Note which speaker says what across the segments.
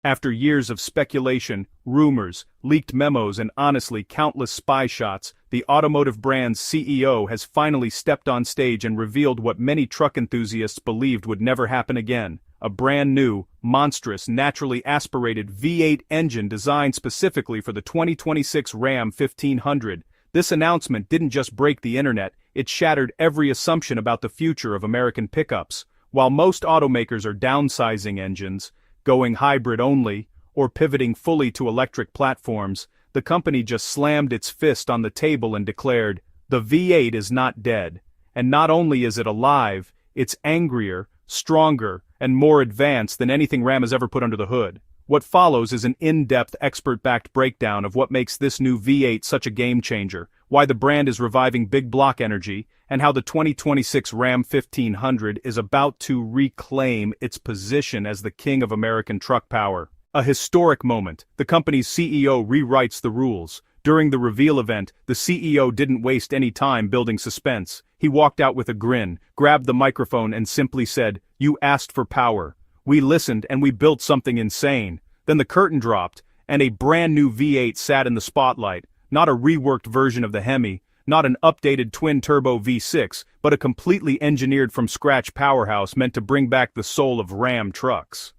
Speaker 1: After years of speculation, rumors, leaked memos and honestly countless spy shots, the automotive brand's CEO has finally stepped on stage and revealed what many truck enthusiasts believed would never happen again. A brand new, monstrous, naturally aspirated V8 engine designed specifically for the 2026 Ram 1500. This announcement didn't just break the internet, it shattered every assumption about the future of American pickups. While most automakers are downsizing engines, going hybrid only, or pivoting fully to electric platforms, the company just slammed its fist on the table and declared, "The V8 is not dead. And not only is it alive, it's angrier, stronger, and more advanced than anything Ram has ever put under the hood." What follows is an in-depth expert-backed breakdown of what makes this new V8 such a game-changer, why the brand is reviving big block energy, and how the 2026 Ram 1500 is about to reclaim its position as the king of American truck power. A historic moment, the company's CEO rewrites the rules. During the reveal event, the CEO didn't waste any time building suspense. He walked out with a grin, grabbed the microphone and simply said, "You asked for power. We listened and we built something insane." Then the curtain dropped, and a brand new V8 sat in the spotlight, not a reworked version of the Hemi, not an updated twin-turbo V6, but a completely engineered from scratch powerhouse meant to bring back the soul of Ram trucks.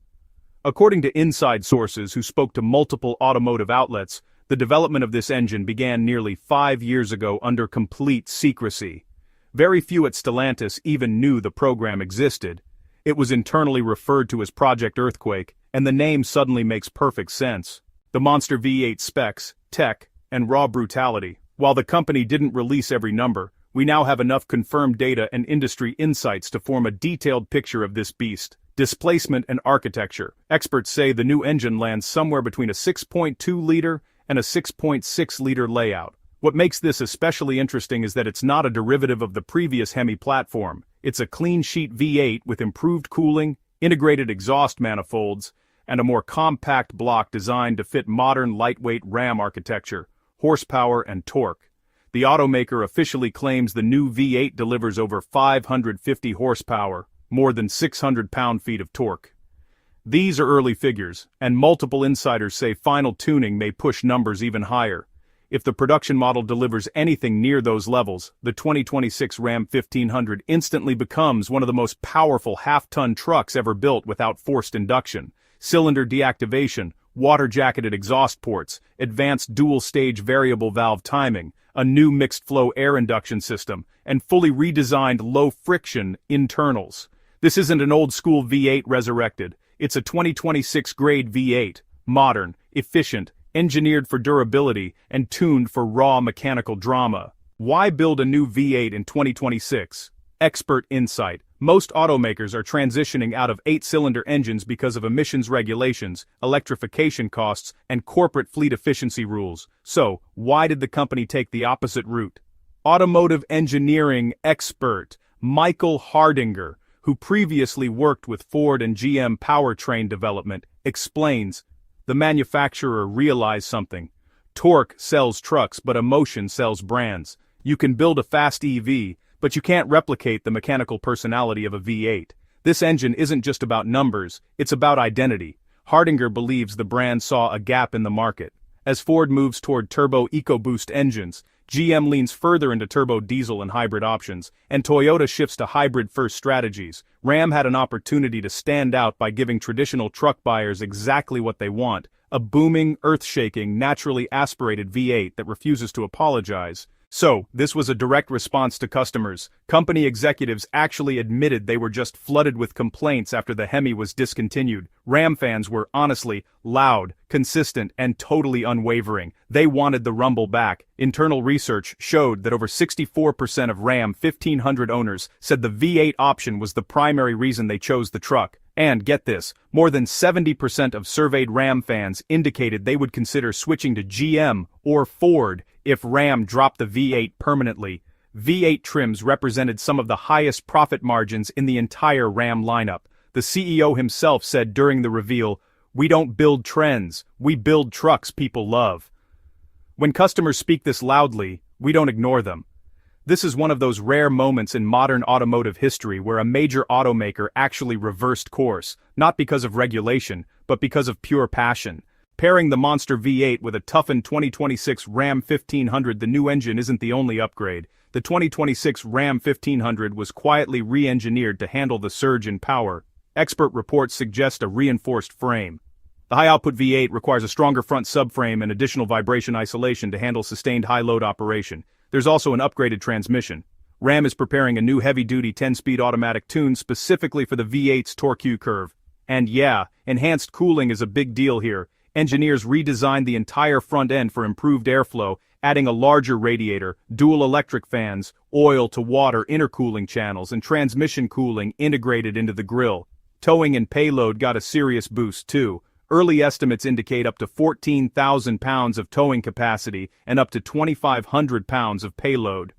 Speaker 1: According to inside sources who spoke to multiple automotive outlets, the development of this engine began nearly 5 years ago under complete secrecy. Very few at Stellantis even knew the program existed. It was internally referred to as Project Earthquake, and the name suddenly makes perfect sense. The monster V8 specs, tech, and raw brutality. While the company didn't release every number, we now have enough confirmed data and industry insights to form a detailed picture of this beast. Displacement and architecture. Experts say the new engine lands somewhere between a 6.2-liter and a 6.6-liter layout. What makes this especially interesting is that it's not a derivative of the previous Hemi platform. It's a clean-sheet V8 with improved cooling, integrated exhaust manifolds, and a more compact block designed to fit modern lightweight Ram architecture, horsepower and torque. The automaker officially claims the new V8 delivers over 550 horsepower, more than 600 pound-feet of torque. These are early figures, and multiple insiders say final tuning may push numbers even higher. If the production model delivers anything near those levels, the 2026 Ram 1500 instantly becomes one of the most powerful half-ton trucks ever built without forced induction, cylinder deactivation, water-jacketed exhaust ports, advanced dual-stage variable valve timing, a new mixed-flow air induction system, and fully redesigned low-friction internals. This isn't an old-school V8 resurrected. It's a 2026 grade V8, modern, efficient, engineered for durability, and tuned for raw mechanical drama. Why build a new V8 in 2026? Expert insight. Most automakers are transitioning out of 8-cylinder engines because of emissions regulations, electrification costs, and corporate fleet efficiency rules. So, why did the company take the opposite route? Automotive engineering expert Michael Hardinger, who previously worked with Ford and GM powertrain development, explains, the manufacturer realized something. Torque sells trucks, but emotion sells brands. You can build a fast EV, but you can't replicate the mechanical personality of a V8. This engine isn't just about numbers, it's about identity. Hardinger believes the brand saw a gap in the market. As Ford moves toward turbo EcoBoost engines, GM leans further into turbo diesel and hybrid options, and Toyota shifts to hybrid-first strategies. Ram had an opportunity to stand out by giving traditional truck buyers exactly what they want, a booming, earth-shaking, naturally aspirated V8 that refuses to apologize. So, this was a direct response to customers. Company executives actually admitted they were just flooded with complaints after the Hemi was discontinued. Ram fans were, honestly, loud, consistent, and totally unwavering. They wanted the rumble back. Internal research showed that over 64% of Ram 1500 owners said the V8 option was the primary reason they chose the truck. And, get this, more than 70% of surveyed Ram fans indicated they would consider switching to GM or Ford if Ram dropped the V8 permanently. V8 trims represented some of the highest profit margins in the entire Ram lineup. The CEO himself said during the reveal, "We don't build trends, we build trucks people love." When customers speak this loudly, we don't ignore them. This is one of those rare moments in modern automotive history where a major automaker actually reversed course, not because of regulation, but because of pure passion. Pairing the monster V8 with a toughened 2026 Ram 1500, the new engine isn't the only upgrade. The 2026 Ram 1500 was quietly re-engineered to handle the surge in power. Expert reports suggest a reinforced frame. The high-output V8 requires a stronger front subframe and additional vibration isolation to handle sustained high-load operation. There's also an upgraded transmission. Ram is preparing a new heavy-duty 10-speed automatic tune specifically for the V8's torque curve. And yeah, enhanced cooling is a big deal here. Engineers redesigned the entire front end for improved airflow, adding a larger radiator, dual electric fans, oil-to-water intercooling channels, and transmission cooling integrated into the grille. Towing and payload got a serious boost too. Early estimates indicate up to 14,000 pounds of towing capacity and up to 2,500 pounds of payload.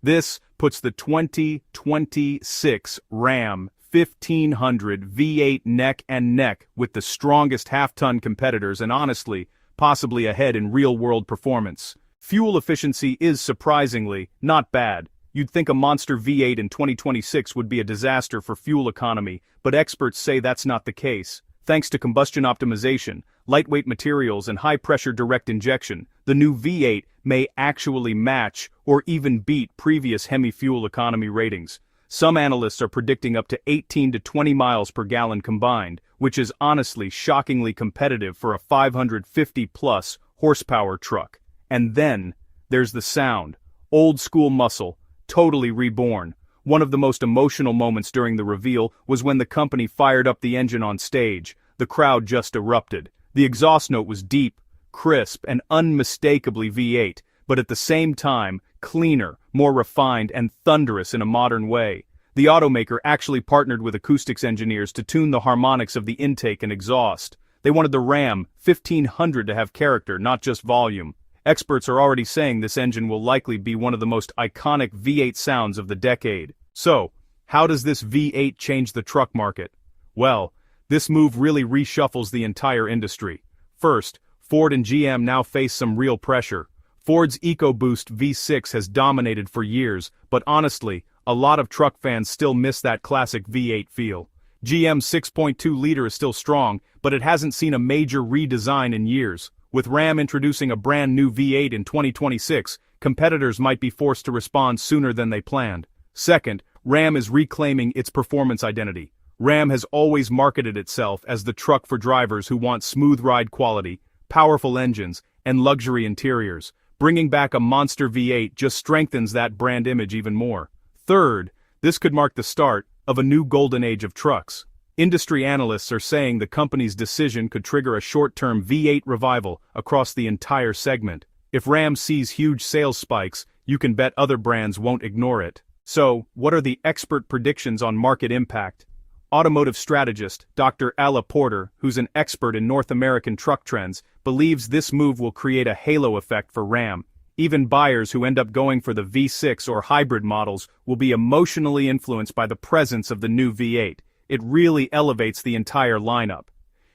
Speaker 1: This puts the 2026 Ram 1500 V8 neck and neck with the strongest half-ton competitors and honestly, possibly ahead in real-world performance. Fuel efficiency is surprisingly not bad. You'd think a monster V8 in 2026 would be a disaster for fuel economy, but experts say that's not the case. Thanks to combustion optimization, lightweight materials and high-pressure direct injection, the new V8 may actually match or even beat previous Hemi fuel economy ratings. Some analysts are predicting up to 18 to 20 miles per gallon combined, which is honestly shockingly competitive for a 550-plus horsepower truck. And then, there's the sound. Old-school muscle, totally reborn. One of the most emotional moments during the reveal was when the company fired up the engine on stage. The crowd just erupted. The exhaust note was deep, crisp, and unmistakably V8, but at the same time, cleaner, more refined, and thunderous in a modern way. The automaker actually partnered with acoustics engineers to tune the harmonics of the intake and exhaust. They wanted the Ram 1500 to have character, not just volume. Experts are already saying this engine will likely be one of the most iconic V8 sounds of the decade. So, how does this V8 change the truck market? Well, this move really reshuffles the entire industry. First, Ford and GM now face some real pressure. Ford's EcoBoost V6 has dominated for years, but honestly, a lot of truck fans still miss that classic V8 feel. GM's 6.2-liter is still strong, but it hasn't seen a major redesign in years. With Ram introducing a brand new V8 in 2026, competitors might be forced to respond sooner than they planned. Second, Ram is reclaiming its performance identity. Ram has always marketed itself as the truck for drivers who want smooth ride quality, powerful engines, and luxury interiors. Bringing back a monster V8 just strengthens that brand image even more. Third, this could mark the start of a new golden age of trucks. Industry analysts are saying the company's decision could trigger a short-term V8 revival across the entire segment. If Ram sees huge sales spikes, you can bet other brands won't ignore it. So, what are the expert predictions on market impact? Automotive strategist Dr. Alla Porter, who's an expert in North American truck trends, believes this move will create a halo effect for Ram. Even buyers who end up going for the V6 or hybrid models will be emotionally influenced by the presence of the new V8. It really elevates the entire lineup.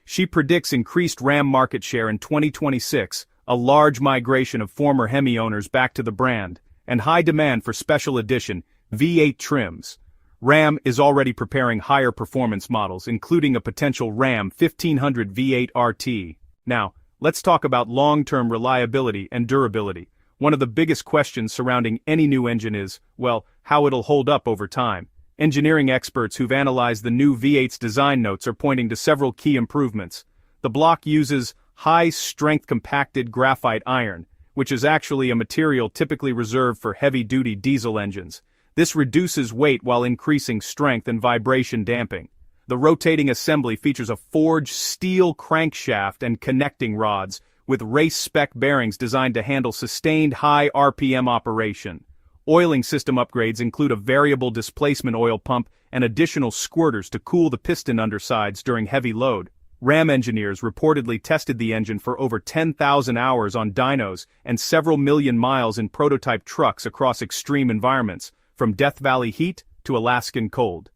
Speaker 1: She predicts increased Ram market share in 2026, a large migration of former Hemi owners back to the brand, and high demand for special edition V8 trims. Ram is already preparing higher performance models, including a potential Ram 1500 V8 RT. Now, let's talk about long-term reliability and durability. One of the biggest questions surrounding any new engine is, well, how it'll hold up over time. Engineering experts who've analyzed the new V8's design notes are pointing to several key improvements. The block uses high-strength compacted graphite iron, which is actually a material typically reserved for heavy-duty diesel engines. This reduces weight while increasing strength and vibration damping. The rotating assembly features a forged steel crankshaft and connecting rods, with race-spec bearings designed to handle sustained high RPM operation. Oiling system upgrades include a variable displacement oil pump and additional squirters to cool the piston undersides during heavy load. Ram engineers reportedly tested the engine for over 10,000 hours on dynos and several million miles in prototype trucks across extreme environments, from Death Valley heat to Alaskan cold.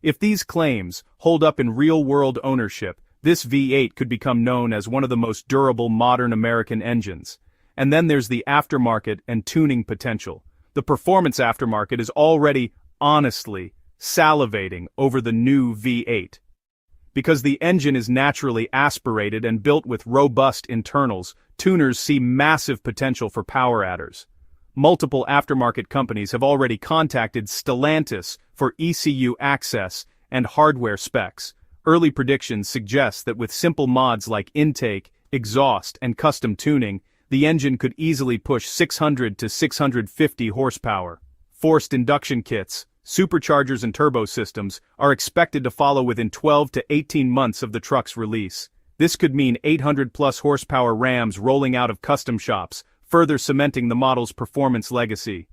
Speaker 1: If these claims hold up in real-world ownership, this V8 could become known as one of the most durable modern American engines. And then there's the aftermarket and tuning potential. The performance aftermarket is already, honestly, salivating over the new V8. Because the engine is naturally aspirated and built with robust internals, tuners see massive potential for power adders. Multiple aftermarket companies have already contacted Stellantis for ECU access and hardware specs. Early predictions suggest that with simple mods like intake, exhaust, and custom tuning, the engine could easily push 600 to 650 horsepower. Forced induction kits, superchargers and turbo systems are expected to follow within 12 to 18 months of the truck's release. This could mean 800-plus horsepower Rams rolling out of custom shops, further cementing the model's performance legacy.